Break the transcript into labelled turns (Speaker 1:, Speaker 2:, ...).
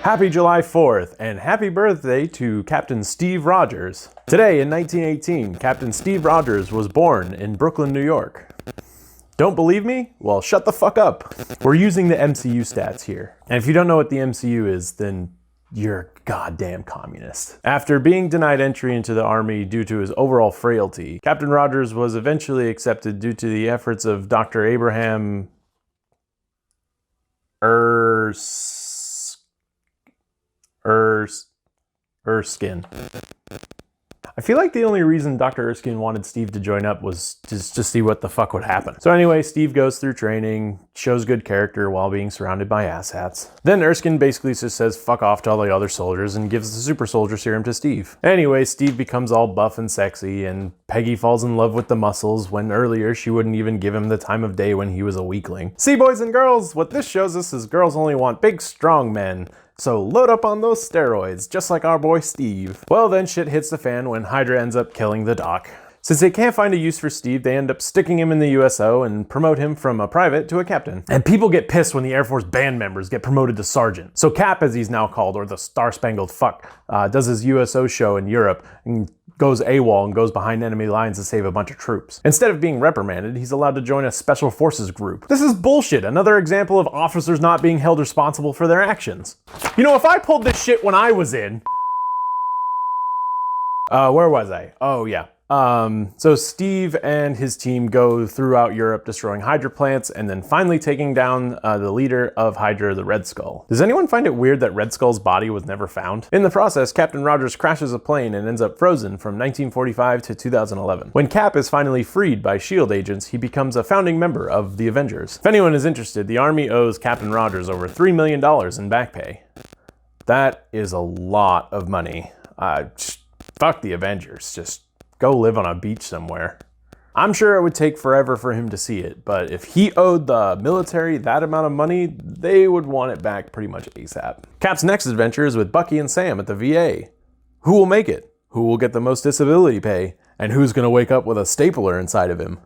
Speaker 1: Happy July 4th, and happy birthday to Captain Steve Rogers. Today, in 1918, Captain Steve Rogers was born in Brooklyn, New York. Don't believe me? Well, shut the fuck up. We're using the MCU stats here. And if you don't know what the MCU is, then you're a goddamn communist. After being denied entry into the army due to his overall frailty, Captain Rogers was eventually accepted due to the efforts of Dr. Abraham Erskine. I feel like the only reason Dr. Erskine wanted Steve to join up was just to see what the fuck would happen. So anyway, Steve goes through training, shows good character while being surrounded by asshats. Then Erskine basically just says fuck off to all the other soldiers and gives the super soldier serum to Steve. Anyway, Steve becomes all buff and sexy, and Peggy falls in love with the muscles when earlier she wouldn't even give him the time of day when he was a weakling. See, boys and girls, what this shows us is girls only want big, strong men. So load up on those steroids, just like our boy Steve. Well, then shit hits the fan when Hydra ends up killing the Doc. Since they can't find a use for Steve, they end up sticking him in the USO and promote him from a private to a captain. And people get pissed when the Air Force band members get promoted to sergeant. So Cap, as he's now called, or the Star-Spangled Fuck, does his USO show in Europe and goes AWOL and goes behind enemy lines to save a bunch of troops. Instead of being reprimanded, he's allowed to join a special forces group. This is bullshit, another example of officers not being held responsible for their actions. You know, if I pulled this shit when I was in... where was I? Oh yeah. So Steve and his team go throughout Europe destroying Hydra plants and then finally taking down the leader of Hydra, the Red Skull. Does anyone find it weird that Red Skull's body was never found? In the process, Captain Rogers crashes a plane and ends up frozen from 1945 to 2011. When Cap is finally freed by S.H.I.E.L.D. agents, he becomes a founding member of the Avengers. If anyone is interested, the Army owes Captain Rogers over $3 million in back pay. That is a lot of money. Fuck the Avengers. Just go live on a beach somewhere. I'm sure it would take forever for him to see it, but if he owed the military that amount of money, they would want it back pretty much ASAP. Cap's next adventure is with Bucky and Sam at the VA. Who will make it? Who will get the most disability pay? And who's gonna wake up with a stapler inside of him?